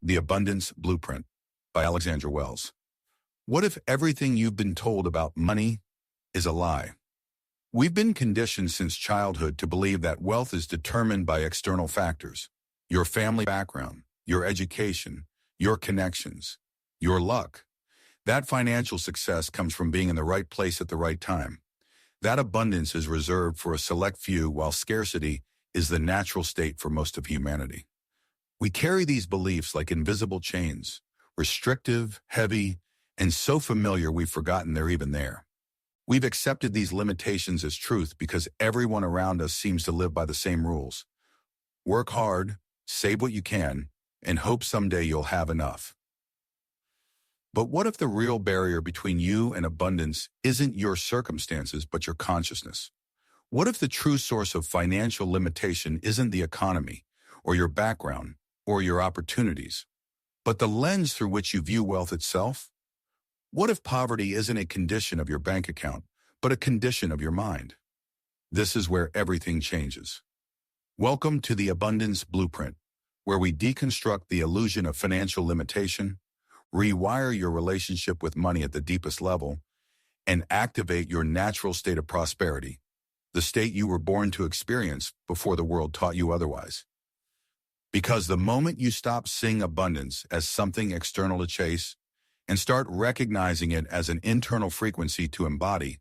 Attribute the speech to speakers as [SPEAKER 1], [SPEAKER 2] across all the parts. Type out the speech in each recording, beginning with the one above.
[SPEAKER 1] The Abundance Blueprint by Alexandra Wells. What if everything you've been told about money is a lie? We've been conditioned since childhood to believe that wealth is determined by external factors: your family background, your education, your connections, your luck. That financial success comes from being in the right place at the right time. That abundance is reserved for a select few, while scarcity is the natural state for most of humanity. We carry these beliefs like invisible chains, restrictive, heavy, and so familiar we've forgotten they're even there. We've accepted these limitations as truth because everyone around us seems to live by the same rules. Work hard, save what you can, and hope someday you'll have enough. But what if the real barrier between you and abundance isn't your circumstances, but your consciousness? What if the true source of financial limitation isn't the economy, or your background, or your opportunities, but the lens through which you view wealth itself? What if poverty isn't a condition of your bank account, but a condition of your mind? This is where everything changes. Welcome to the Abundance Blueprint, where we deconstruct the illusion of financial limitation, rewire your relationship with money at the deepest level, and activate your natural state of prosperity, the state you were born to experience before the world taught you otherwise. Because the moment you stop seeing abundance as something external to chase and start recognizing it as an internal frequency to embody,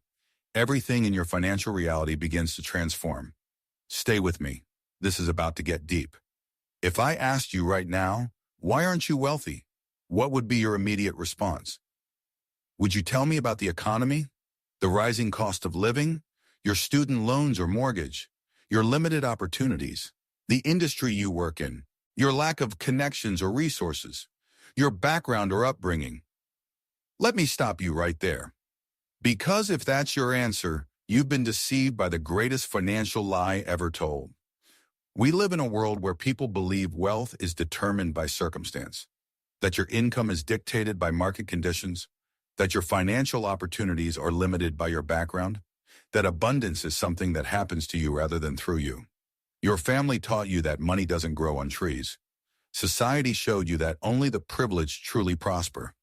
[SPEAKER 1] everything in your financial reality begins to transform. Stay with me. This is about to get deep. If I asked you right now, why aren't you wealthy? What would be your immediate response? Would you tell me about the economy, the rising cost of living, your student loans or mortgage, your limited opportunities, the industry you work in, your lack of connections or resources, your background or upbringing? Let me stop you right there. Because if that's your answer, you've been deceived by the greatest financial lie ever told. We live in a world where people believe wealth is determined by circumstance, that your income is dictated by market conditions, that your financial opportunities are limited by your background, that abundance is something that happens to you rather than through you. Your family taught you that money doesn't grow on trees. Society showed you that only the privileged truly prosper.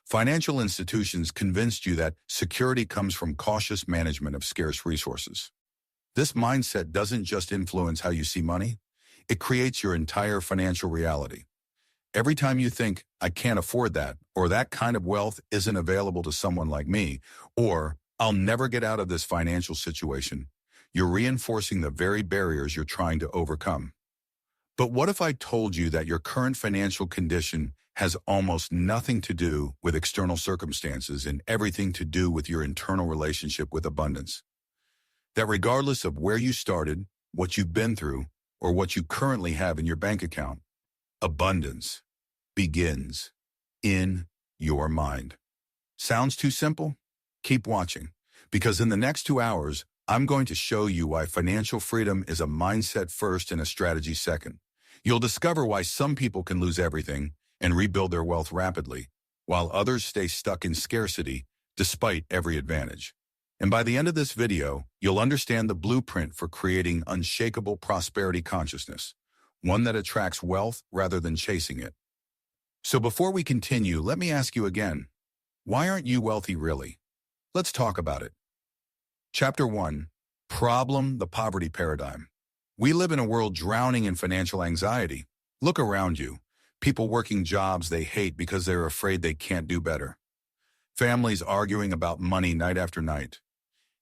[SPEAKER 1] Financial institutions convinced you that security comes from cautious management of scarce resources. This mindset doesn't just influence how you see money, it creates your entire financial reality. Every time you think, I can't afford that, or that kind of wealth isn't available to someone like me, or I'll never get out of this financial situation, you're reinforcing the very barriers you're trying to overcome. But what if I told you that your current financial condition has almost nothing to do with external circumstances and everything to do with your internal relationship with abundance? That regardless of where you started, what you've been through, or what you currently have in your bank account, abundance begins in your mind. Sounds too simple? Keep watching, because in the next 2 hours, I'm going to show you why financial freedom is a mindset first and a strategy second. You'll discover why some people can lose everything and rebuild their wealth rapidly, while others stay stuck in scarcity despite every advantage. And by the end of this video, you'll understand the blueprint for creating unshakable prosperity consciousness, one that attracts wealth rather than chasing it. So before we continue, let me ask you again, why aren't you wealthy really? Let's talk about it. Chapter 1. Problem: the poverty paradigm. We live in a world drowning in financial anxiety. Look around you. People working jobs they hate because they're afraid they can't do better. Families arguing about money night after night.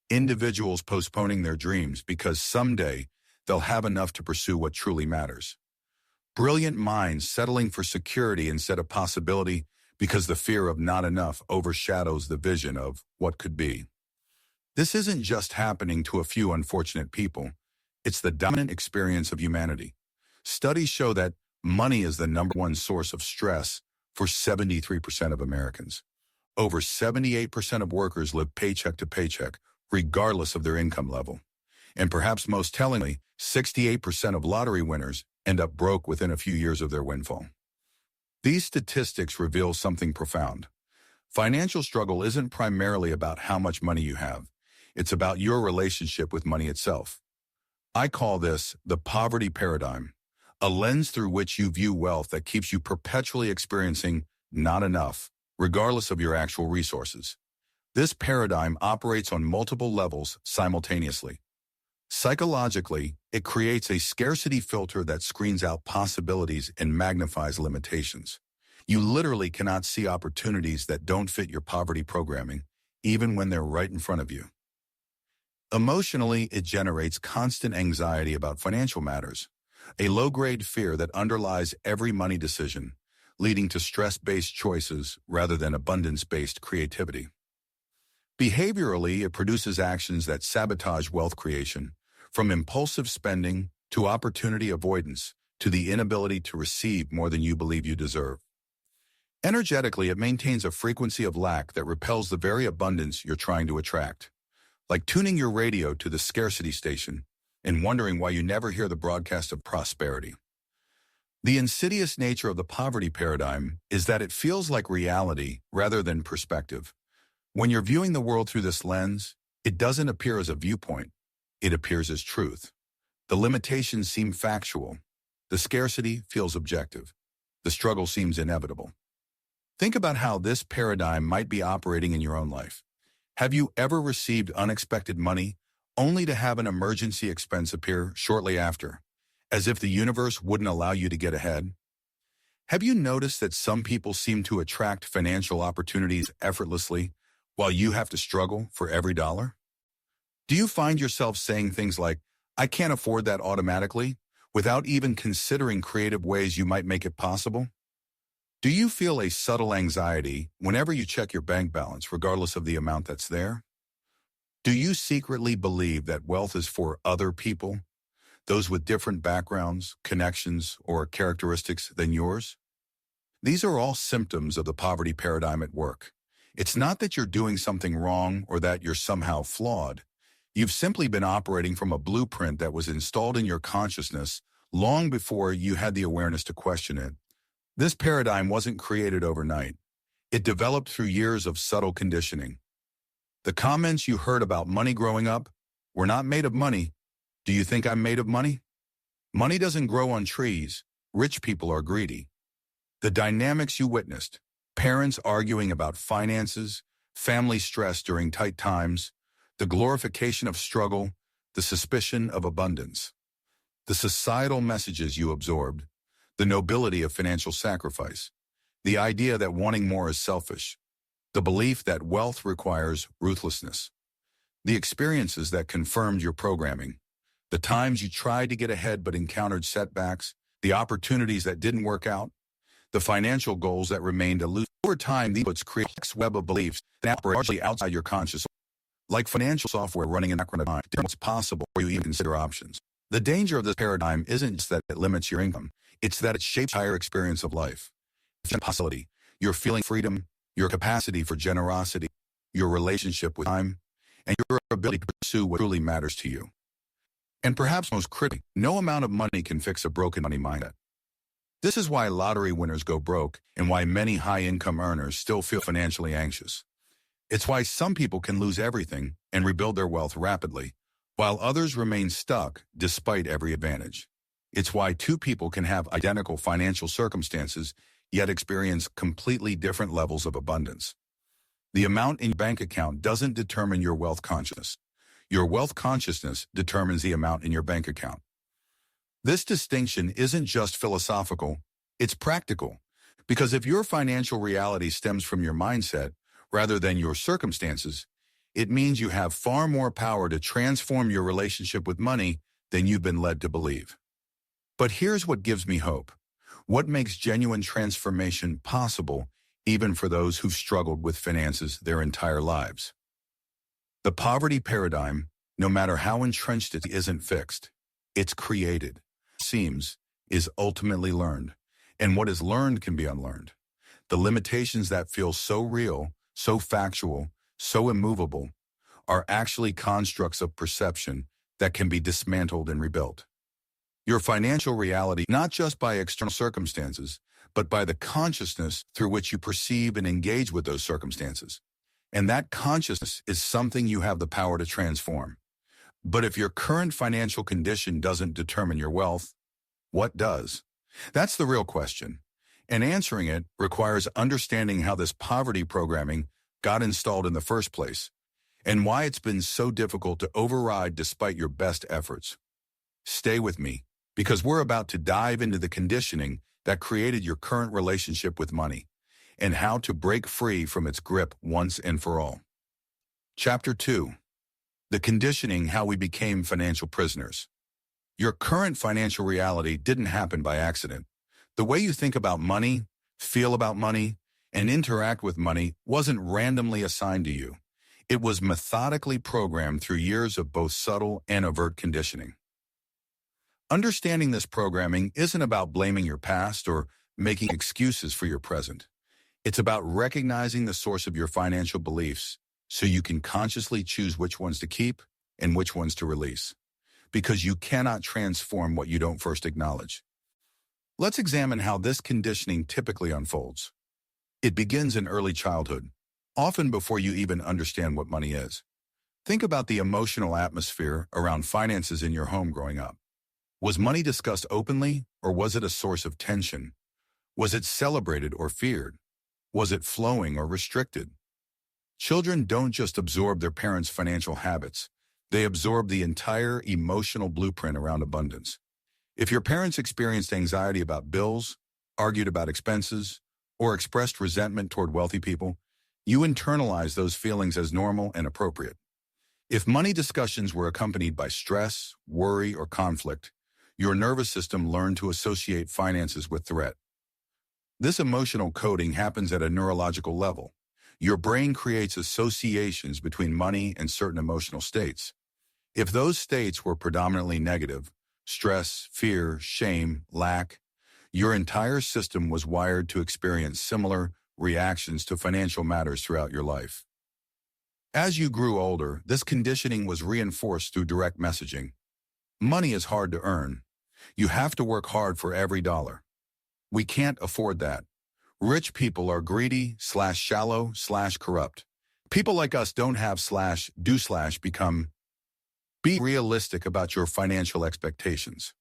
[SPEAKER 1] Individuals postponing their dreams because someday they'll have enough to pursue what truly matters. Brilliant minds settling for security instead of possibility because the fear of not enough overshadows the vision of what could be. This isn't just happening to a few unfortunate people. It's the dominant experience of humanity. Studies show that money is the number one source of stress for 73% of Americans. Over 78% of workers live paycheck to paycheck, regardless of their income level. And perhaps most tellingly, 68% of lottery winners end up broke within a few years of their windfall. These statistics reveal something profound. Financial struggle isn't primarily about how much money you have. It's about your relationship with money itself. I call this the poverty paradigm, a lens through which you view wealth that keeps you perpetually experiencing not enough, regardless of your actual resources. This paradigm operates on multiple levels simultaneously. Psychologically, it creates a scarcity filter that screens out possibilities and magnifies limitations. You literally cannot see opportunities that don't fit your poverty programming, even when they're right in front of you. Emotionally, it generates constant anxiety about financial matters, a low-grade fear that underlies every money decision, leading to stress-based choices rather than abundance-based creativity. Behaviorally, it produces actions that sabotage wealth creation, from impulsive spending to opportunity avoidance to the inability to receive more than you believe you deserve. Energetically, it maintains a frequency of lack that repels the very abundance you're trying to attract, like tuning your radio to the scarcity station and wondering why you never hear the broadcast of prosperity. The insidious nature of the poverty paradigm is that it feels like reality rather than perspective. When you're viewing the world through this lens, it doesn't appear as a viewpoint. It appears as truth. The limitations seem factual. The scarcity feels objective. The struggle seems inevitable. Think about how this paradigm might be operating in your own life. Have you ever received unexpected money only to have an emergency expense appear shortly after, as if the universe wouldn't allow you to get ahead? Have you noticed that some people seem to attract financial opportunities effortlessly while you have to struggle for every dollar? Do you find yourself saying things like, "I can't afford that," automatically, without even considering creative ways you might make it possible? Do you feel a subtle anxiety whenever you check your bank balance, regardless of the amount that's there? Do you secretly believe that wealth is for other people, those with different backgrounds, connections, or characteristics than yours? These are all symptoms of the poverty paradigm at work. It's not that you're doing something wrong or that you're somehow flawed. You've simply been operating from a blueprint that was installed in your consciousness long before you had the awareness to question it. This paradigm wasn't created overnight. It developed through years of subtle conditioning. The comments you heard about money growing up, "We're not made of money. Do you think I'm made of money? Money doesn't grow on trees. Rich people are greedy." The dynamics you witnessed, parents arguing about finances, family stress during tight times, the glorification of struggle, the suspicion of abundance. The societal messages you absorbed, the nobility of financial sacrifice, the idea that wanting more is selfish, the belief that wealth requires ruthlessness, the experiences that confirmed your programming, the times you tried to get ahead but encountered setbacks, the opportunities that didn't work out, the financial goals that remained elusive. Over time, these create a web of beliefs that operate largely outside your conscious, like financial software running in background time. What's possible before you even consider options. The danger of this paradigm isn't just that it limits your income, it's that it shapes your entire experience of life. Your possibility, your feeling freedom, your capacity for generosity, your relationship with time, and your ability to pursue what truly matters to you. And perhaps most critically, no amount of money can fix a broken money mindset. This is why lottery winners go broke and why many high-income earners still feel financially anxious. It's why some people can lose everything and rebuild their wealth rapidly, while others remain stuck despite every advantage. It's why two people can have identical financial circumstances yet experience completely different levels of abundance. The amount in your bank account doesn't determine your wealth consciousness. Your wealth consciousness determines the amount in your bank account. This distinction isn't just philosophical, it's practical, because if your financial reality stems from your mindset rather than your circumstances, it means you have far more power to transform your relationship with money than you've been led to believe. But here's what gives me hope. What makes genuine transformation possible, even for those who've struggled with finances their entire lives? The poverty paradigm, no matter how entrenched it isn't fixed. It's created, is ultimately learned. And what is learned can be unlearned. The limitations that feel so real, so factual, so immovable, are actually constructs of perception that can be dismantled and rebuilt. Your financial reality, not just by external circumstances, but by the consciousness through which you perceive and engage with those circumstances. And that consciousness is something you have the power to transform. But if your current financial condition doesn't determine your wealth, What does? That's the real question. And answering it requires understanding how this poverty programming got installed in the first place, and why it's been so difficult to override despite your best efforts. Stay with me, because we're about to dive into the conditioning that created your current relationship with money, and how to break free from its grip once and for all. Chapter 2. The conditioning, how we became financial prisoners. Your current financial reality didn't happen by accident. The way you think about money, feel about money, and interact with money wasn't randomly assigned to you. It was methodically programmed through years of both subtle and overt conditioning. Understanding this programming isn't about blaming your past or making excuses for your present. It's about recognizing the source of your financial beliefs so you can consciously choose which ones to keep and which ones to release, because you cannot transform what you don't first acknowledge. Let's examine how this conditioning typically unfolds. It begins in early childhood, often before you even understand what money is. Think about the emotional atmosphere around finances in your home growing up. Was money discussed openly, or was it a source of tension? Was it celebrated or feared? Was it flowing or restricted? Children don't just absorb their parents' financial habits. They absorb the entire emotional blueprint around abundance. If your parents experienced anxiety about bills, argued about expenses, or expressed resentment toward wealthy people, you internalize those feelings as normal and appropriate. If money discussions were accompanied by stress, worry, or conflict, your nervous system learned to associate finances with threat. This emotional coding happens at a neurological level. Your brain creates associations between money and certain emotional states. If those states were predominantly negative, stress, fear, shame, lack, your entire system was wired to experience similar reactions to financial matters throughout your life. As you grew older, this conditioning was reinforced through direct messaging. Money is hard to earn. You have to work hard for every dollar. We can't afford that. Rich people are greedy, /shallow, /corrupt. People like us don't have /do/ become. Be realistic about your financial expectations.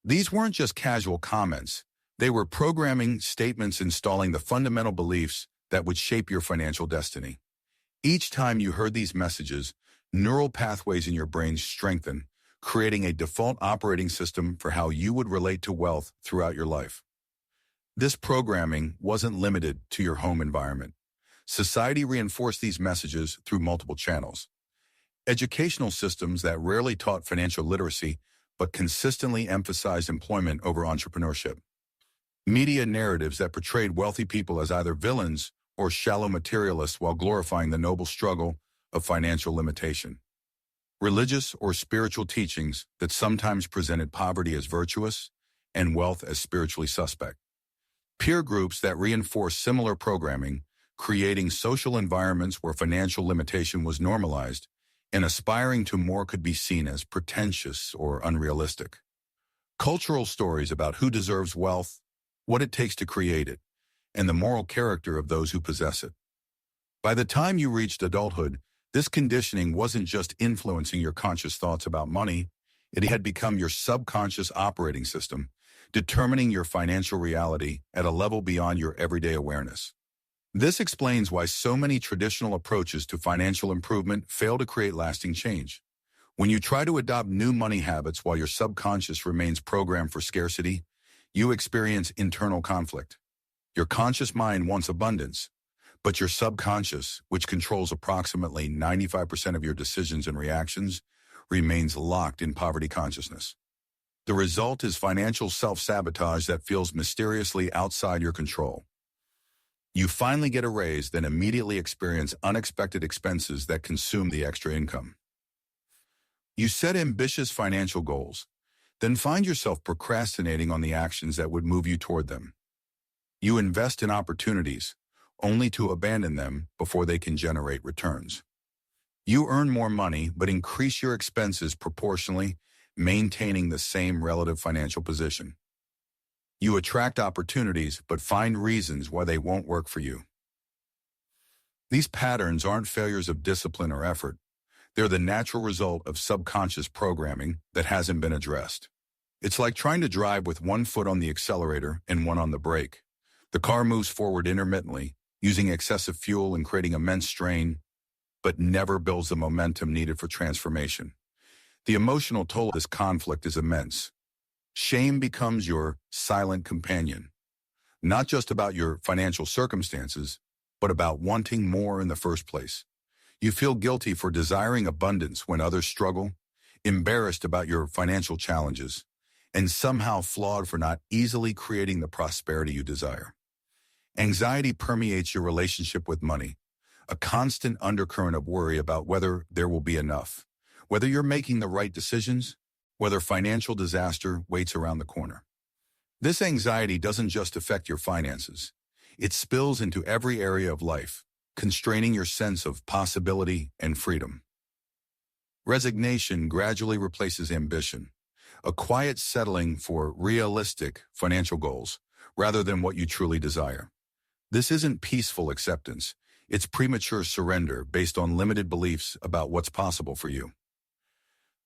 [SPEAKER 1] These weren't just casual comments. They were programming statements installing the fundamental beliefs that would shape your financial destiny. Each time you heard these messages, neural pathways in your brain strengthen, creating a default operating system for how you would relate to wealth throughout your life. This programming wasn't limited to your home environment. Society reinforced these messages through multiple channels. Educational systems that rarely taught financial literacy but consistently emphasized employment over entrepreneurship. Media narratives that portrayed wealthy people as either villains or shallow materialists while glorifying the noble struggle of financial limitation. Religious or spiritual teachings that sometimes presented poverty as virtuous and wealth as spiritually suspect. Peer groups that reinforced similar programming, creating social environments where financial limitation was normalized, and aspiring to more could be seen as pretentious or unrealistic. Cultural stories about who deserves wealth, what it takes to create it, and the moral character of those who possess it. By the time you reached adulthood, this conditioning wasn't just influencing your conscious thoughts about money, it had become your subconscious operating system, determining your financial reality at a level beyond your everyday awareness. This explains why so many traditional approaches to financial improvement fail to create lasting change. When you try to adopt new money habits while your subconscious remains programmed for scarcity, you experience internal conflict. Your conscious mind wants abundance, but your subconscious, which controls approximately 95% of your decisions and reactions, remains locked in poverty consciousness. The result is financial self-sabotage that feels mysteriously outside your control. You finally get a raise, then immediately experience unexpected expenses that consume the extra income. You set ambitious financial goals, then find yourself procrastinating on the actions that would move you toward them. You invest in opportunities, only to abandon them before they can generate returns. You earn more money, but increase your expenses proportionally, maintaining the same relative financial position. You attract opportunities, but find reasons why they won't work for you. These patterns aren't failures of discipline or effort. They're the natural result of subconscious programming that hasn't been addressed. It's like trying to drive with one foot on the accelerator and one on the brake. The car moves forward intermittently, using excessive fuel and creating immense strain, but never builds the momentum needed for transformation. The emotional toll of this conflict is immense. Shame becomes your silent companion, not just about your financial circumstances, but about wanting more in the first place. You feel guilty for desiring abundance when others struggle, embarrassed about your financial challenges, and somehow flawed for not easily creating the prosperity you desire. Anxiety permeates your relationship with money, a constant undercurrent of worry about whether there will be enough, whether you're making the right decisions, whether financial disaster waits around the corner. This anxiety doesn't just affect your finances. It spills into every area of life, constraining your sense of possibility and freedom. Resignation gradually replaces ambition, a quiet settling for realistic financial goals rather than what you truly desire. This isn't peaceful acceptance. It's premature surrender based on limited beliefs about what's possible for you.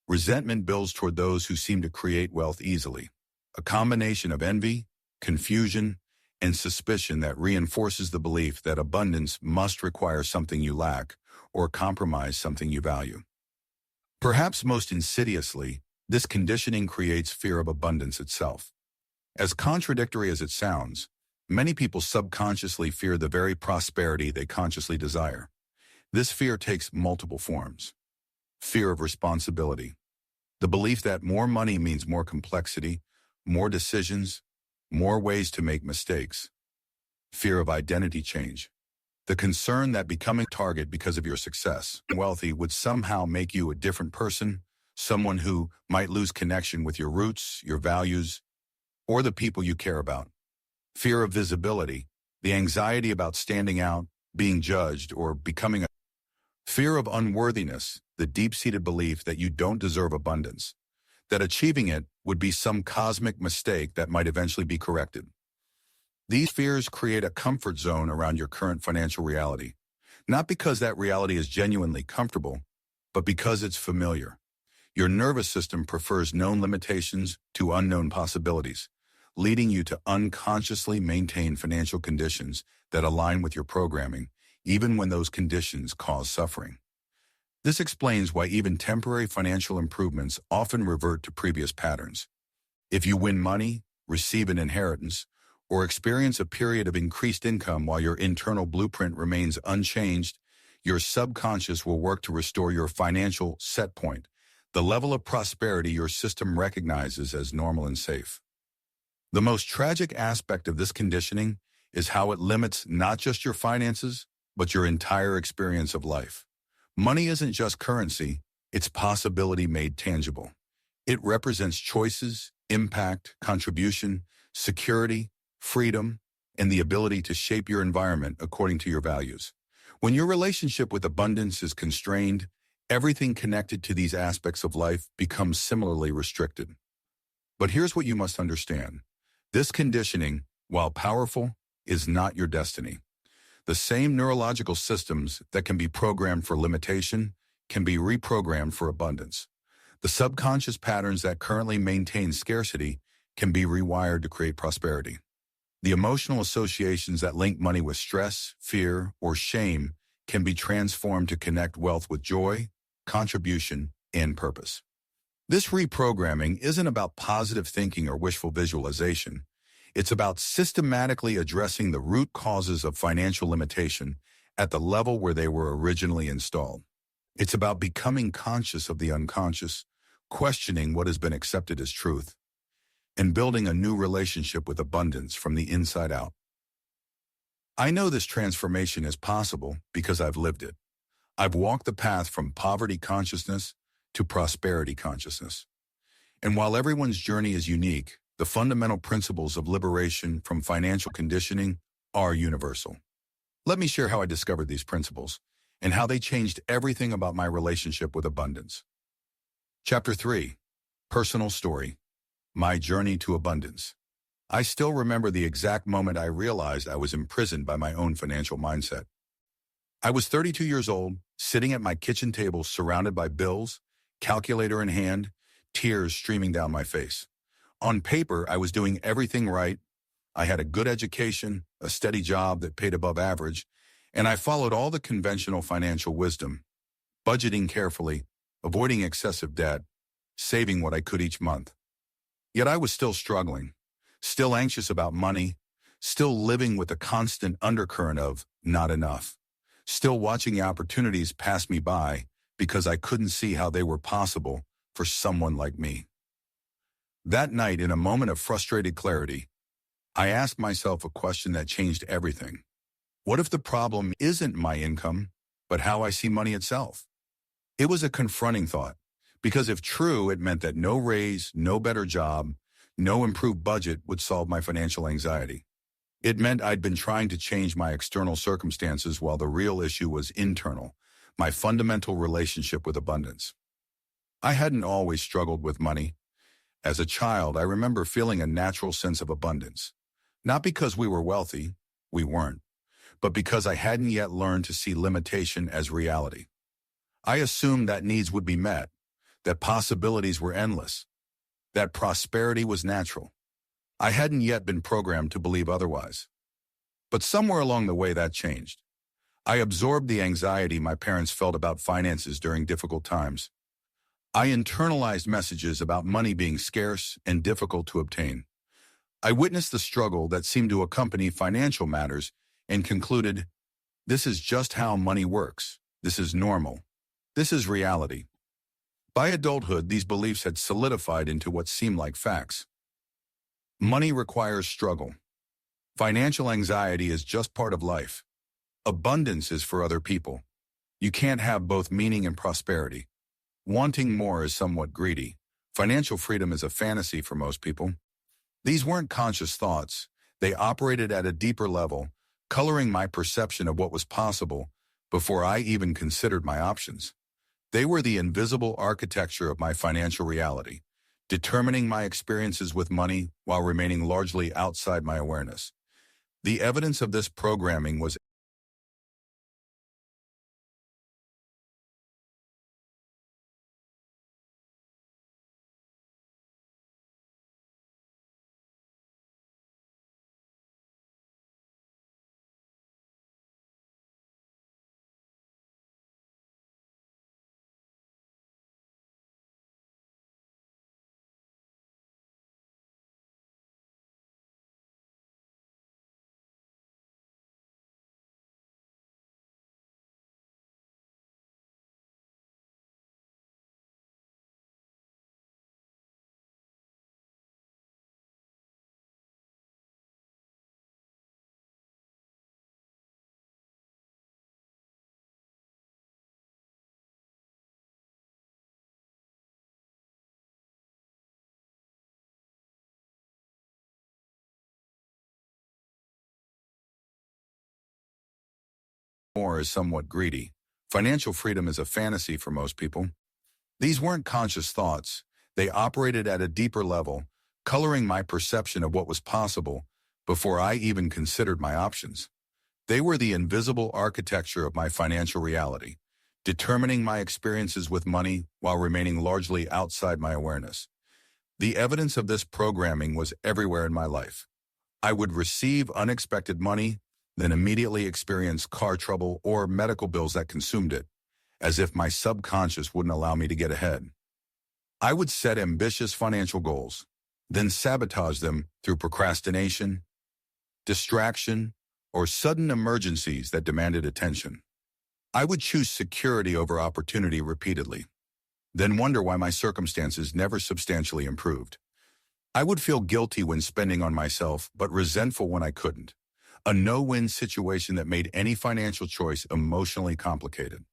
[SPEAKER 1] Resentment builds toward those who seem to create wealth easily, a combination of envy, confusion, and suspicion that reinforces the belief that abundance must require something you lack or compromise something you value. Perhaps most insidiously, this conditioning creates fear of abundance itself. As contradictory as it sounds, many people subconsciously fear the very prosperity they consciously desire. This fear takes multiple forms. Fear of responsibility, the belief that more money means more complexity, more decisions, more ways to make mistakes. Fear of identity change, the concern that becoming a target because of your success and wealthy would somehow make you a different person, someone who might lose connection with your roots, your values, or the people you care about. Fear of visibility, the anxiety about standing out, being judged, or becoming a fear of unworthiness, the deep-seated belief that you don't deserve abundance, that achieving it would be some cosmic mistake that might eventually be corrected. These fears create a comfort zone around your current financial reality, not because that reality is genuinely comfortable, but because it's familiar. Your nervous system prefers known limitations to unknown possibilities, leading you to unconsciously maintain financial conditions that align with your programming, even when those conditions cause suffering. This explains why even temporary financial improvements often revert to previous patterns. If you win money, receive an inheritance, or experience a period of increased income while your internal blueprint remains unchanged, your subconscious will work to restore your financial set point, the level of prosperity your system recognizes as normal and safe. The most tragic aspect of this conditioning is how it limits not just your finances, but your entire experience of life. Money isn't just currency, it's possibility made tangible. It represents choices, impact, contribution, security, freedom, and the ability to shape your environment according to your values. When your relationship with abundance is constrained, everything connected to these aspects of life becomes similarly restricted. But here's what you must understand. This conditioning, while powerful, is not your destiny. The same neurological systems that can be programmed for limitation can be reprogrammed for abundance. The subconscious patterns that currently maintain scarcity can be rewired to create prosperity. The emotional associations that link money with stress, fear, or shame can be transformed to connect wealth with joy, contribution, and purpose. This reprogramming isn't about positive thinking or wishful visualization. It's about systematically addressing the root causes of financial limitation at the level where they were originally installed. It's about becoming conscious of the unconscious, questioning what has been accepted as truth, and building a new relationship with abundance from the inside out. I know this transformation is possible because I've lived it. I've walked the path from poverty consciousness to prosperity consciousness. And while everyone's journey is unique, the fundamental principles of liberation from financial conditioning are universal. Let me share how I discovered these principles and how they changed everything about my relationship with abundance. Chapter 3. Personal Story. My Journey to Abundance. I still remember the exact moment I realized I was imprisoned by my own financial mindset. I was 32 years old, sitting at my kitchen table surrounded by bills, calculator in hand, tears streaming down my face. On paper, I was doing everything right. I had a good education, a steady job that paid above average, and I followed all the conventional financial wisdom, budgeting carefully, avoiding excessive debt, saving what I could each month. Yet I was still struggling, still anxious about money, still living with a constant undercurrent of not enough, still watching the opportunities pass me by because I couldn't see how they were possible for someone like me. That night, in a moment of frustrated clarity, I asked myself a question that changed everything. What if the problem isn't my income, but how I see money itself? It was a confronting thought, because if true, it meant that no raise, no better job, no improved budget would solve my financial anxiety. It meant I'd been trying to change my external circumstances while the real issue was internal, my fundamental relationship with abundance. I hadn't always struggled with money. As a child, I remember feeling a natural sense of abundance. Not because we were wealthy, we weren't, but because I hadn't yet learned to see limitation as reality. I assumed that needs would be met, that possibilities were endless, that prosperity was natural. I hadn't yet been programmed to believe otherwise. But somewhere along the way that changed. I absorbed the anxiety my parents felt about finances during difficult times. I internalized messages about money being scarce and difficult to obtain. I witnessed the struggle that seemed to accompany financial matters and concluded, this is just how money works. This is normal. This is reality. By adulthood, these beliefs had solidified into what seemed like facts. Money requires struggle. Financial anxiety is just part of life. Abundance is for other people. You can't have both meaning and prosperity. Wanting more is somewhat greedy. Financial freedom is a fantasy for most people. These weren't conscious thoughts. They operated at a deeper level, coloring my perception of what was possible before I even considered my options. They were the invisible architecture of my financial reality, determining my experiences with money while remaining largely outside my awareness. The evidence of this programming was more is somewhat greedy. Financial freedom is a fantasy for most people. These weren't conscious thoughts. They operated at a deeper level, coloring my perception of what was possible before I even considered my options. They were the invisible architecture of my financial reality, determining my experiences with money while remaining largely outside my awareness. The evidence of this programming was everywhere in my life. I would receive unexpected money, then immediately experience car trouble or medical bills that consumed it, as if my subconscious wouldn't allow me to get ahead. I would set ambitious financial goals, then sabotage them through procrastination, distraction, or sudden emergencies that demanded attention. I would choose security over opportunity repeatedly, then wonder why my circumstances never substantially improved. I would feel guilty when spending on myself, but resentful when I couldn't. A no-win situation that made any financial choice emotionally complicated.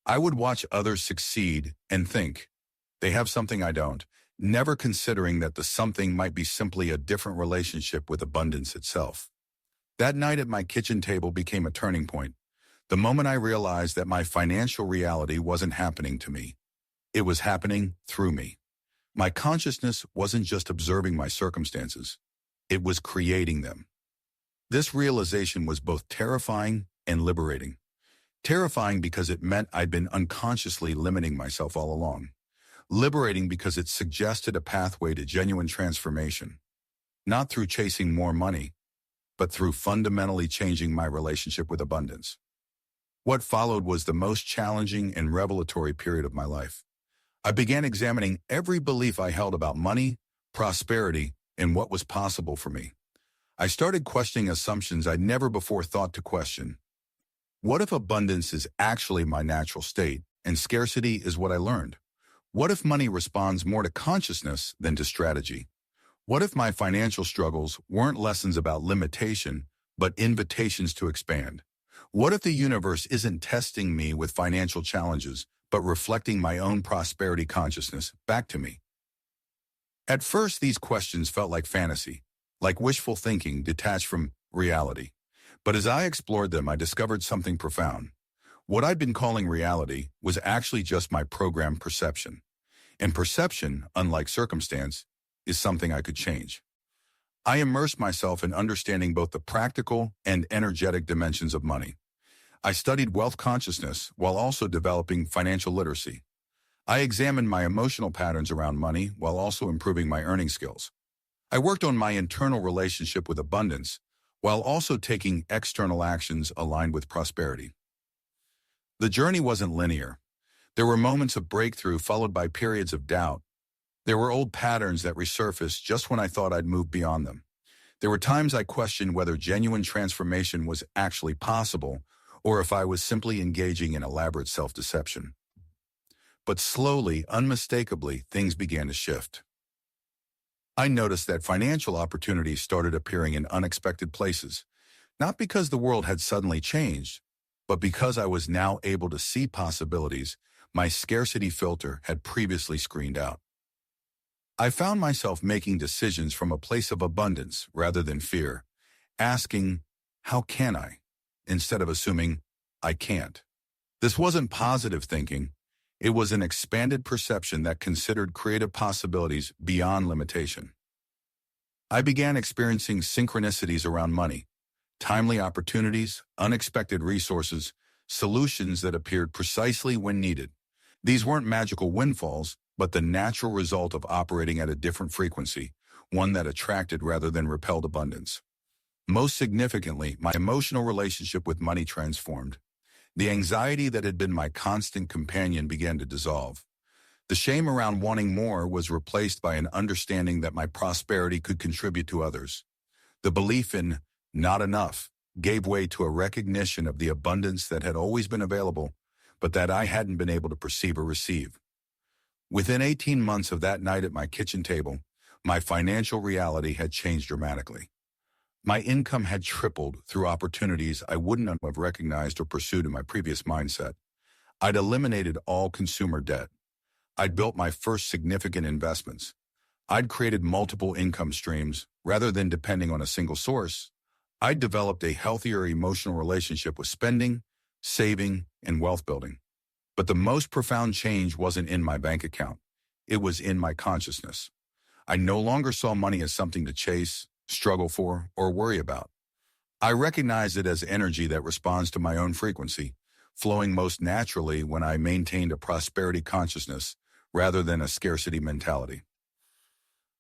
[SPEAKER 1] I would watch others succeed and think, they have something I don't, never considering that the something might be simply a different relationship with abundance itself. That night at my kitchen table became a turning point. The moment I realized that my financial reality wasn't happening to me. It was happening through me. My consciousness wasn't just observing my circumstances. It was creating them. This realization was both terrifying and liberating. Terrifying because it meant I'd been unconsciously limiting myself all along. liberating because it suggested a pathway to genuine transformation, not through chasing more money, but through fundamentally changing my relationship with abundance. What followed was the most challenging and revelatory period of my life. I began examining every belief I held about money, prosperity, and what was possible for me. I started questioning assumptions I'd never before thought to question. What if abundance is actually my natural state, and scarcity is what I learned? What if money responds more to consciousness than to strategy? What if my financial struggles weren't lessons about limitation, but invitations to expand? What if the universe isn't testing me with financial challenges, but reflecting my own prosperity consciousness back to me? At first, these questions felt like fantasy, like wishful thinking detached from reality. But as I explored them, I discovered something profound. What I'd been calling reality was actually just my programmed perception. And perception, unlike circumstance, is something I could change. I immersed myself in understanding both the practical and energetic dimensions of money. I studied wealth consciousness while also developing financial literacy. I examined my emotional patterns around money while also improving my earning skills. I worked on my internal relationship with abundance while also taking external actions aligned with prosperity. The journey wasn't linear. There were moments of breakthrough followed by periods of doubt. There were old patterns that resurfaced just when I thought I'd moved beyond them. There were times I questioned whether genuine transformation was actually possible or if I was simply engaging in elaborate self-deception. But slowly, unmistakably, things began to shift. I noticed that financial opportunities started appearing in unexpected places, not because the world had suddenly changed, but because I was now able to see possibilities my scarcity filter had previously screened out. I found myself making decisions from a place of abundance rather than fear, asking, "How can I?" instead of assuming, "I can't." This wasn't positive thinking. It was an expanded perception that considered creative possibilities beyond limitation. I began experiencing synchronicities around money, timely opportunities, unexpected resources, solutions that appeared precisely when needed. These weren't magical windfalls, but the natural result of operating at a different frequency, one that attracted rather than repelled abundance. Most significantly, my emotional relationship with money transformed. The anxiety that had been my constant companion began to dissolve. The shame around wanting more was replaced by an understanding that my prosperity could contribute to others. The belief in not enough gave way to a recognition of the abundance that had always been available, but that I hadn't been able to perceive or receive. Within 18 months of that night at my kitchen table, my financial reality had changed dramatically. My income had tripled through opportunities I wouldn't have recognized or pursued in my previous mindset. I'd eliminated all consumer debt. I'd built my first significant investments. I'd created multiple income streams rather than depending on a single source. I'd developed a healthier emotional relationship with spending, saving, and wealth building. But the most profound change wasn't in my bank account. It was in my consciousness. I no longer saw money as something to chase, struggle for, or worry about. I recognized it as energy that responds to my own frequency, flowing most naturally when I maintained a prosperity consciousness rather than a scarcity mentality.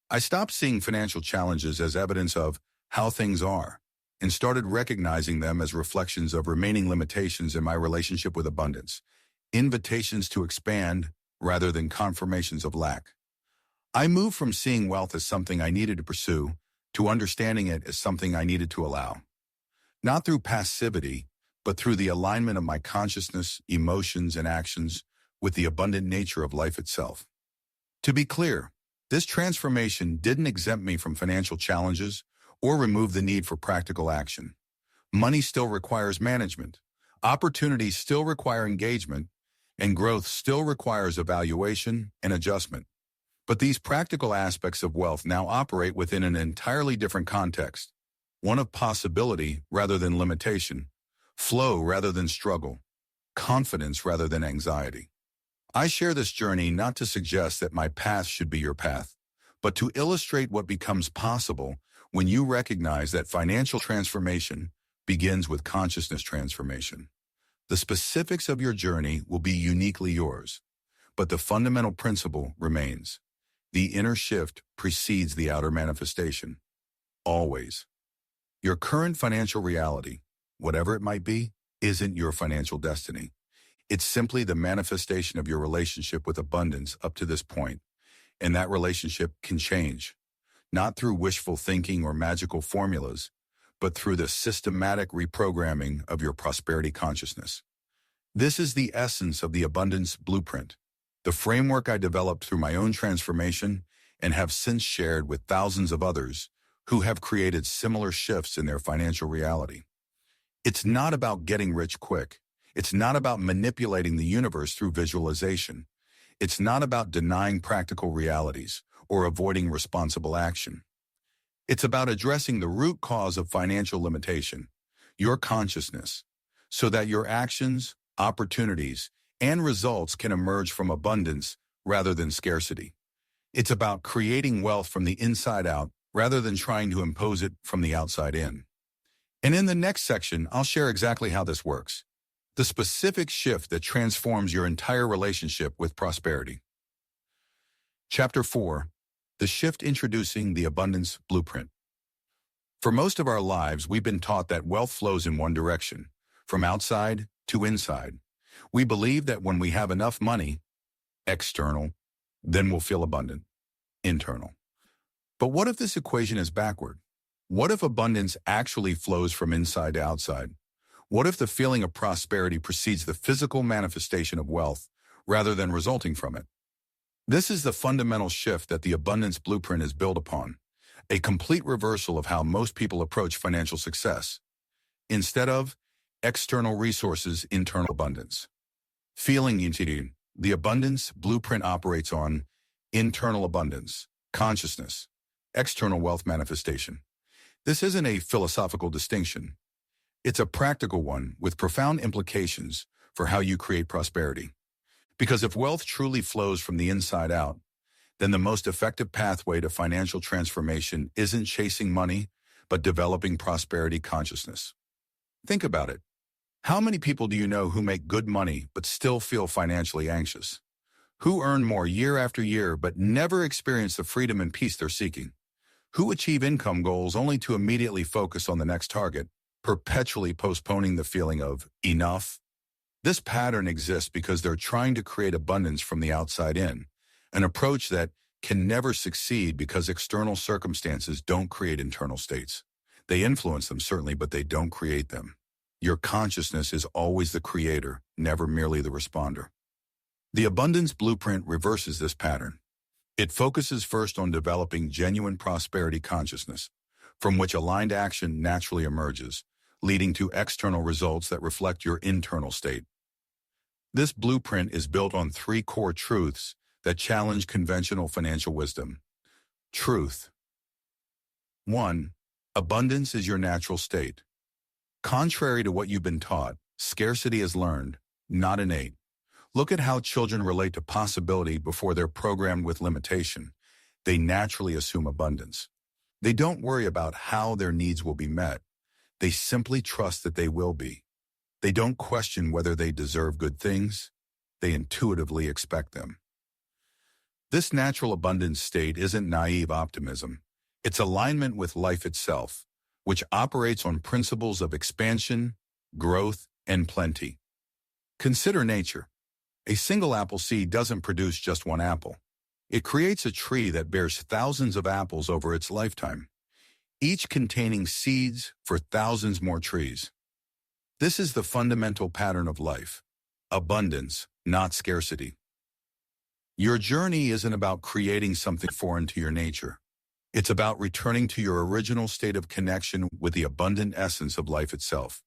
[SPEAKER 1] I stopped seeing financial challenges as evidence of how things are and started recognizing them as reflections of remaining limitations in my relationship with abundance, invitations to expand rather than confirmations of lack. I moved from seeing wealth as something I needed to pursue to understanding it as something I needed to allow. Not through passivity, but through the alignment of my consciousness, emotions, and actions with the abundant nature of life itself. To be clear, this transformation didn't exempt me from financial challenges or remove the need for practical action. Money still requires management, opportunities still require engagement, and growth still requires evaluation and adjustment. But these practical aspects of wealth now operate within an entirely different context, one of possibility rather than limitation, flow rather than struggle, confidence rather than anxiety. I share this journey not to suggest that my path should be your path, but to illustrate what becomes possible when you recognize that financial transformation begins with consciousness transformation. The specifics of your journey will be uniquely yours, But the fundamental principle remains. The inner shift precedes the outer manifestation. Always. Your current financial reality, whatever it might be, isn't your financial destiny. It's simply the manifestation of your relationship with abundance up to this point, and that relationship can change, not through wishful thinking or magical formulas, but through the systematic reprogramming of your prosperity consciousness. This is the essence of the abundance blueprint, the framework I developed through my own transformation and have since shared with thousands of others who have created similar shifts in their financial reality. It's not about getting rich quick. It's not about manipulating the universe through visualization. It's not about denying practical realities or avoiding responsible action. It's about addressing the root cause of financial limitation, your consciousness, so that your actions, opportunities, and results can emerge from abundance rather than scarcity. It's about creating wealth from the inside out rather than trying to impose it from the outside in. And in the next section, I'll share exactly how this works, the specific shift that transforms your entire relationship with prosperity. Chapter 4, the shift introducing the abundance blueprint. For most of our lives, we've been taught that wealth flows in one direction, from outside to inside. We believe that when we have enough money, external, then we'll feel abundant, internal. But what if this equation is backward? What if abundance actually flows from inside to outside? What if the feeling of prosperity precedes the physical manifestation of wealth rather than resulting from it? This is the fundamental shift that the abundance blueprint is built upon, a complete reversal of how most people approach financial success. Instead of external resources, internal abundance. Feeling unity, the abundance blueprint operates on internal abundance, consciousness, external wealth manifestation. This isn't a philosophical distinction. It's a practical one with profound implications for how you create prosperity. Because if wealth truly flows from the inside out, then the most effective pathway to financial transformation isn't chasing money, but developing prosperity consciousness. Think about it. How many people do you know who make good money but still feel financially anxious? Who earn more year after year but never experience the freedom and peace they're seeking? Who achieve income goals only to immediately focus on the next target, perpetually postponing the feeling of enough? This pattern exists because they're trying to create abundance from the outside in, an approach that can never succeed because external circumstances don't create internal states. They influence them, certainly, but they don't create them. Your consciousness is always the creator, never merely the responder. The abundance blueprint reverses this pattern. It focuses first on developing genuine prosperity consciousness, from which aligned action naturally emerges, leading to external results that reflect your internal state. This blueprint is built on 3 core truths that challenge conventional financial wisdom. Truth. 1. Abundance is your natural state. Contrary to what you've been taught, scarcity is learned, not innate. Look at how children relate to possibility before they're programmed with limitation. They naturally assume abundance. They don't worry about how their needs will be met. They simply trust that they will be. They don't question whether they deserve good things. They intuitively expect them. This natural abundance state isn't naive optimism. It's alignment with life itself, which operates on principles of expansion, growth, and plenty. Consider nature. A single apple seed doesn't produce just one apple. It creates a tree that bears thousands of apples over its lifetime, each containing seeds for thousands more trees. This is the fundamental pattern of life. Abundance, not scarcity. Your journey isn't about creating something foreign to your nature. It's about returning to your original state of connection with the abundant essence of life itself.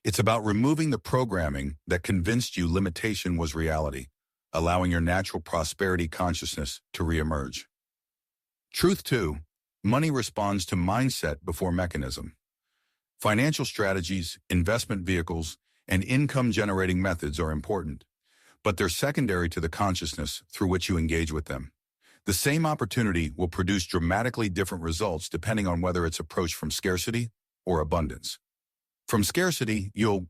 [SPEAKER 1] It's about removing the programming that convinced you limitation was reality, allowing your natural prosperity consciousness to reemerge. Truth 2. Money responds to mindset before mechanism. Financial strategies, investment vehicles, and income-generating methods are important, but they're secondary to the consciousness through which you engage with them. The same opportunity will produce dramatically different results depending on whether it's approached from scarcity or abundance. From scarcity, you'll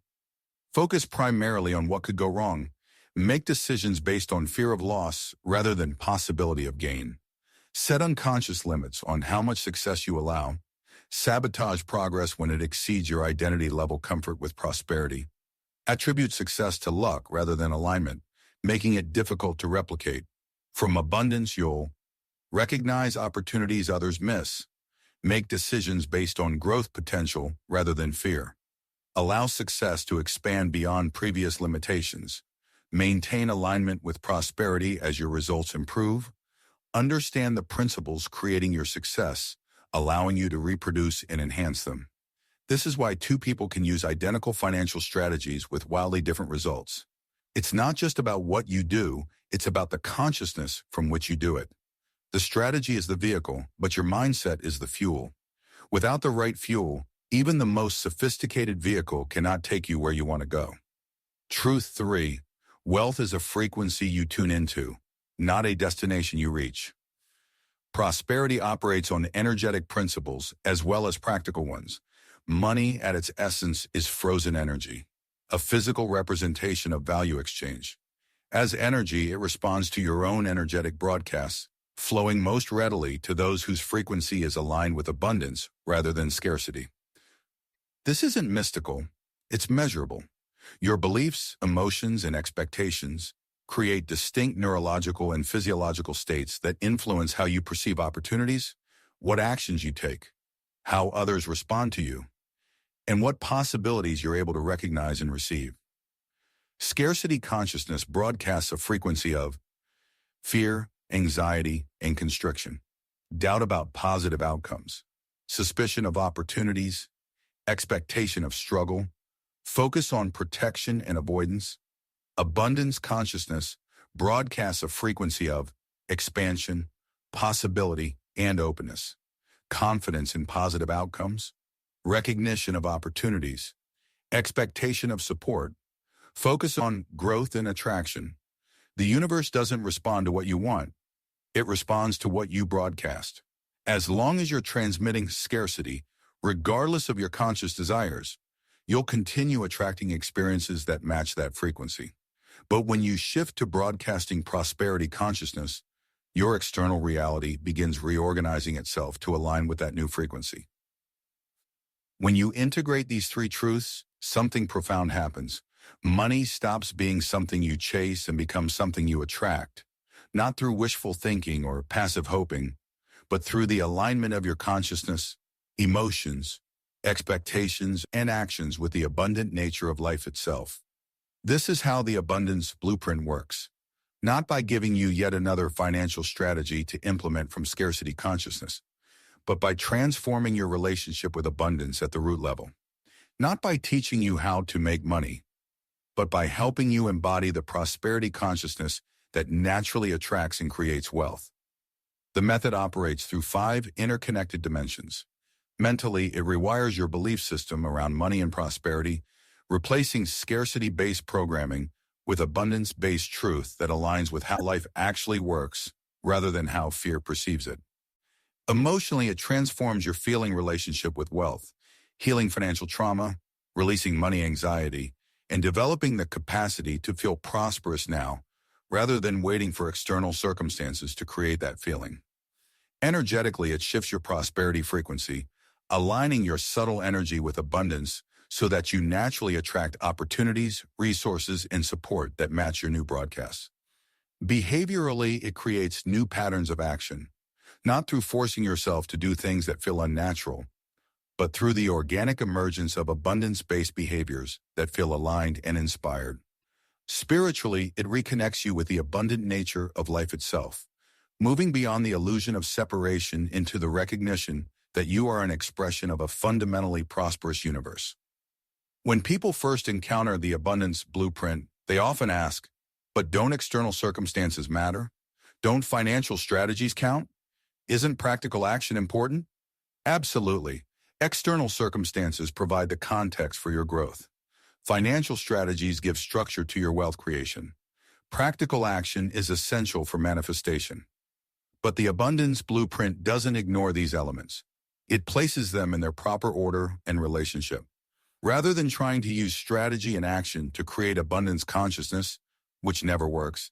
[SPEAKER 1] focus primarily on what could go wrong, Make decisions based on fear of loss rather than possibility of gain. Set unconscious limits on how much success you allow. Sabotage progress when it exceeds your identity level comfort with prosperity. Attribute success to luck rather than alignment, making it difficult to replicate. From abundance, you'll recognize opportunities others miss. Make decisions based on growth potential rather than fear. Allow success to expand beyond previous limitations. Maintain alignment with prosperity as your results improve. Understand the principles creating your success, allowing you to reproduce and enhance them. This is why two people can use identical financial strategies with wildly different results. It's not just about what you do, it's about the consciousness from which you do it. The strategy is the vehicle, but your mindset is the fuel. Without the right fuel, even the most sophisticated vehicle cannot take you where you want to go. Truth 3. Wealth is a frequency you tune into, not a destination you reach. Prosperity operates on energetic principles as well as practical ones. Money, at its essence, is frozen energy, a physical representation of value exchange. As energy, it responds to your own energetic broadcasts, flowing most readily to those whose frequency is aligned with abundance rather than scarcity. This isn't mystical, it's measurable. Your beliefs, emotions, and expectations create distinct neurological and physiological states that influence how you perceive opportunities, what actions you take, how others respond to you, and what possibilities you're able to recognize and receive. Scarcity consciousness broadcasts a frequency of fear, anxiety, and constriction, doubt about positive outcomes, suspicion of opportunities, expectation of struggle, focus on protection and avoidance. Abundance consciousness broadcasts a frequency of expansion, possibility, and openness, confidence in positive outcomes, recognition of opportunities, expectation of support, focus on growth and attraction. The universe doesn't respond to what you want. It responds to what you broadcast. As long as you're transmitting scarcity, regardless of your conscious desires, you'll continue attracting experiences that match that frequency. But when you shift to broadcasting prosperity consciousness, your external reality begins reorganizing itself to align with that new frequency. When you integrate these three truths, something profound happens. Money stops being something you chase and becomes something you attract, not through wishful thinking or passive hoping, but through the alignment of your consciousness, emotions, expectations, and actions with the abundant nature of life itself. This is how the abundance blueprint works, not by giving you yet another financial strategy to implement from scarcity consciousness, but by transforming your relationship with abundance at the root level. Not by teaching you how to make money, but by helping you embody the prosperity consciousness that naturally attracts and creates wealth. The method operates through 5 interconnected dimensions. Mentally, it rewires your belief system around money and prosperity, replacing scarcity-based programming with abundance-based truth that aligns with how life actually works rather than how fear perceives it. Emotionally, it transforms your feeling relationship with wealth, healing financial trauma, releasing money anxiety, and developing the capacity to feel prosperous now rather than waiting for external circumstances to create that feeling. Energetically, it shifts your prosperity frequency, aligning your subtle energy with abundance so that you naturally attract opportunities, resources, and support that match your new broadcasts. Behaviorally, it creates new patterns of action, not through forcing yourself to do things that feel unnatural, but through the organic emergence of abundance-based behaviors that feel aligned and inspired. Spiritually, it reconnects you with the abundant nature of life itself, moving beyond the illusion of separation into the recognition that you are an expression of a fundamentally prosperous universe. When people first encounter the abundance blueprint, they often ask, but don't external circumstances matter? Don't financial strategies count? Isn't practical action important? Absolutely. External circumstances provide the context for your growth. Financial strategies give structure to your wealth creation. Practical action is essential for manifestation. But the abundance blueprint doesn't ignore these elements. It places them in their proper order and relationship. Rather than trying to use strategy and action to create abundance consciousness, which never works.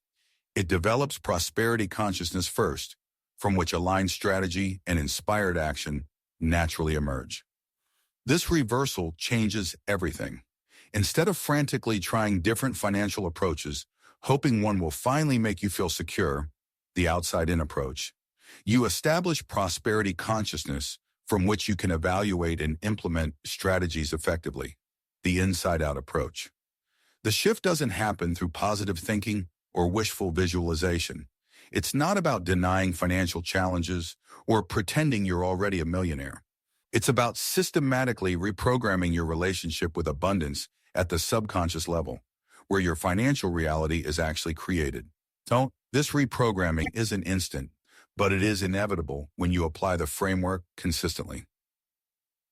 [SPEAKER 1] It develops prosperity consciousness first, from which aligned strategy and inspired action naturally emerge. This reversal changes everything. Instead of frantically trying different financial approaches, hoping one will finally make you feel secure, the outside-in approach, you establish prosperity consciousness from which you can evaluate and implement strategies effectively, the inside-out approach. The shift doesn't happen through positive thinking or wishful visualization. It's not about denying financial challenges or pretending you're already a millionaire. It's about systematically reprogramming your relationship with abundance at the subconscious level, where your financial reality is actually created. So, this reprogramming isn't instant, but it is inevitable when you apply the framework consistently.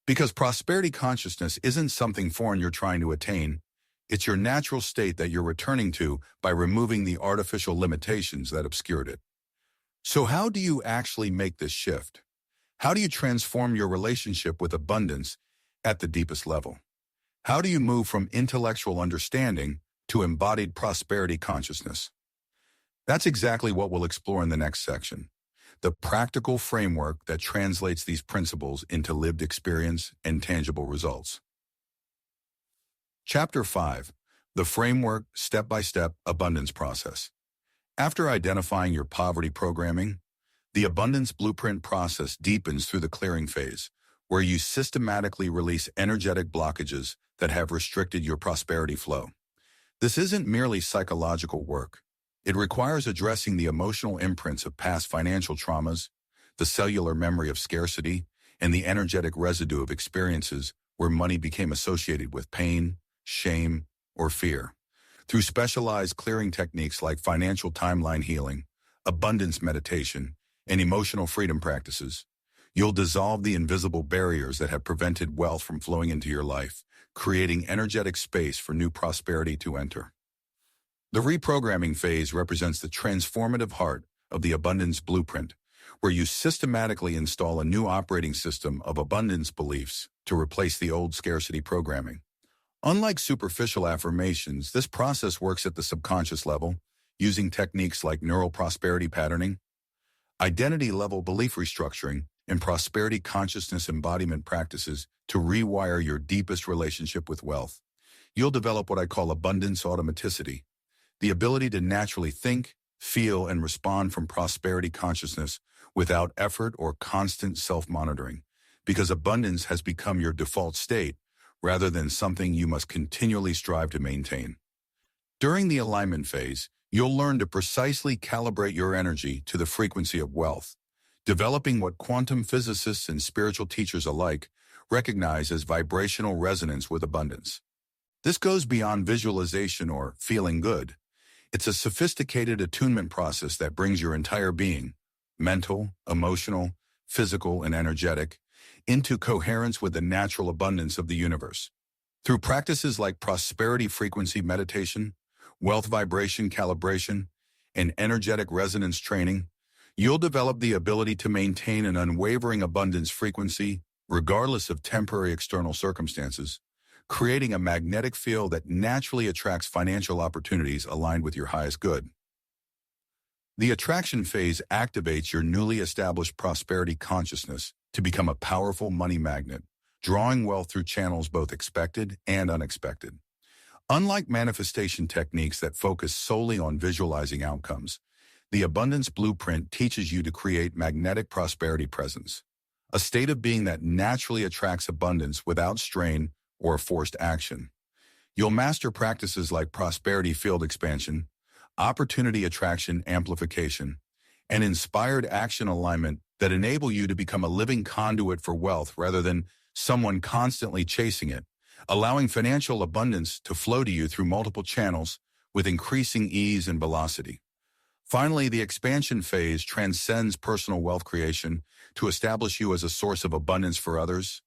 [SPEAKER 1] Because prosperity consciousness isn't something foreign you're trying to attain, it's your natural state that you're returning to by removing the artificial limitations that obscured it. So how do you actually make this shift? How do you transform your relationship with abundance at the deepest level? How do you move from intellectual understanding to embodied prosperity consciousness? That's exactly what we'll explore in the next section. The practical framework that translates these principles into lived experience and tangible results. Chapter 5. The Framework Step-by-Step Abundance Process. After identifying your poverty programming, the abundance blueprint process deepens through the clearing phase, where you systematically release energetic blockages that have restricted your prosperity flow. This isn't merely psychological work. It requires addressing the emotional imprints of past financial traumas, the cellular memory of scarcity, and the energetic residue of experiences where money became associated with pain, shame, or fear. Through specialized clearing techniques like financial timeline healing, abundance meditation, and emotional freedom practices, you'll dissolve the invisible barriers that have prevented wealth from flowing into your life, creating energetic space for new prosperity to enter. The reprogramming phase represents the transformative heart of the abundance blueprint, where you systematically install a new operating system of abundance beliefs to replace the old scarcity programming. Unlike superficial affirmations, this process works at the subconscious level, using techniques like neural prosperity patterning, identity-level belief restructuring, and prosperity consciousness embodiment practices to rewire your deepest relationship with wealth. You'll develop what I call abundance automaticity, the ability to naturally think, feel, and respond from prosperity consciousness without effort or constant self-monitoring, because abundance has become your default state rather than something you must continually strive to maintain. During the alignment phase, you'll learn to precisely calibrate your energy to the frequency of wealth, developing what quantum physicists and spiritual teachers alike recognize as vibrational resonance with abundance. This goes beyond visualization or feeling good. It's a sophisticated attunement process that brings your entire being, mental, emotional, physical, and energetic, into coherence with the natural abundance of the universe. Through practices like prosperity frequency meditation, wealth vibration calibration, and energetic resonance training, you'll develop the ability to maintain an unwavering abundance frequency regardless of temporary external circumstances, creating a magnetic field that naturally attracts financial opportunities aligned with your highest good. The attraction phase activates your newly established prosperity consciousness to become a powerful money magnet, drawing wealth through channels both expected and unexpected. Unlike manifestation techniques that focus solely on visualizing outcomes, the abundance blueprint teaches you to create magnetic prosperity presence, a state of being that naturally attracts abundance without strain or forced action. You'll master practices like prosperity field expansion, opportunity attraction amplification, and inspired action alignment that enable you to become a living conduit for wealth rather than someone constantly chasing it, allowing financial abundance to flow to you through multiple channels with increasing ease and velocity. Finally, the expansion phase transcends personal wealth creation to establish you as a source of abundance for others,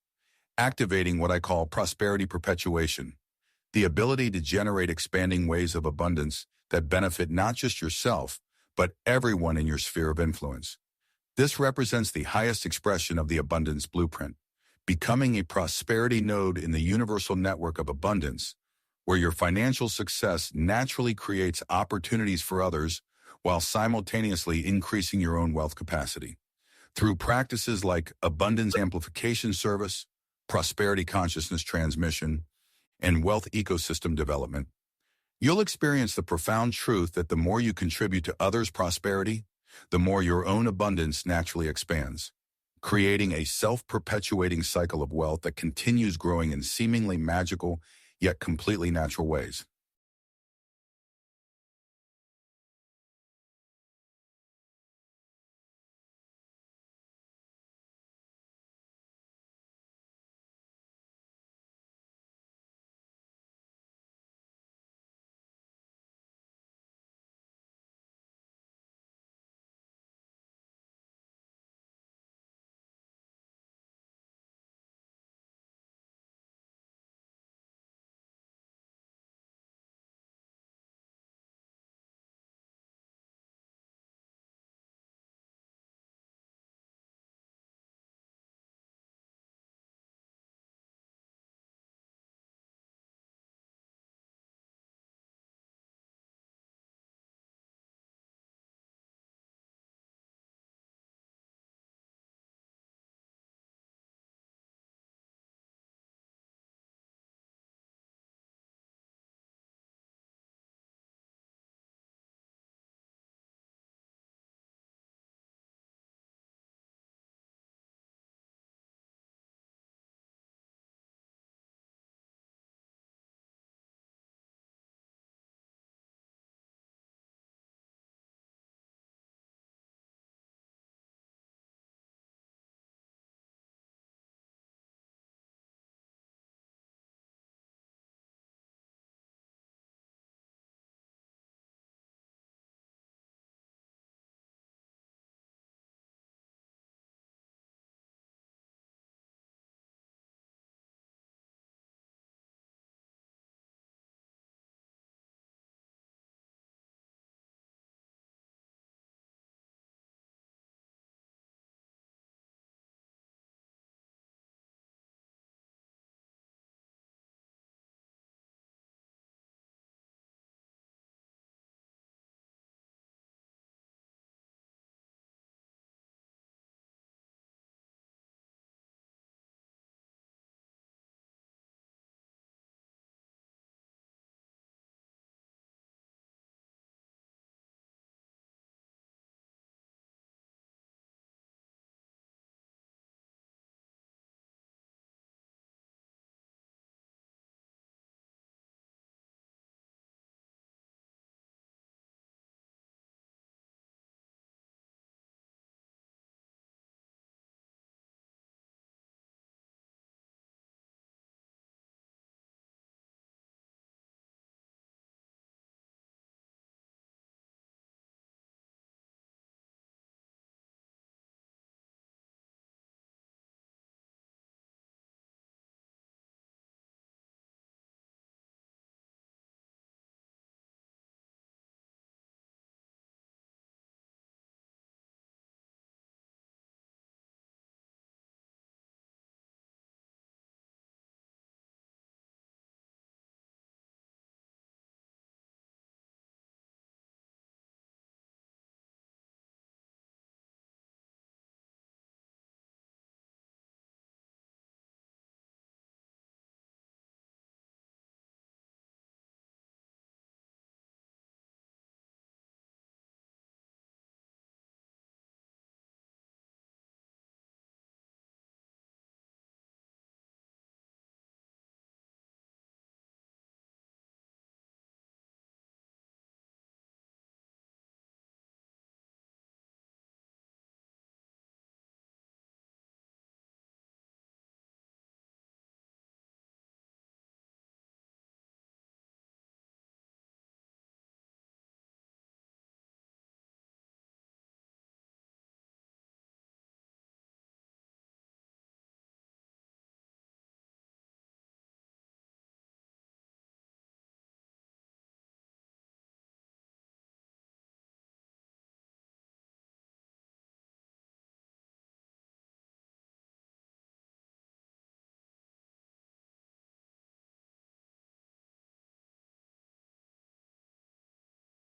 [SPEAKER 1] activating what I call prosperity perpetuation, the ability to generate expanding waves of abundance that benefit not just yourself, but everyone in your sphere of influence. This represents the highest expression of the abundance blueprint, becoming a prosperity node in the universal network of abundance, where your financial success naturally creates opportunities for others while simultaneously increasing your own wealth capacity. Through practices like abundance amplification service, prosperity consciousness transmission, and wealth ecosystem development, you'll experience the profound truth that the more you contribute to others' prosperity, the more your own abundance naturally expands, creating a self-perpetuating cycle of wealth that continues growing in seemingly magical yet completely natural ways.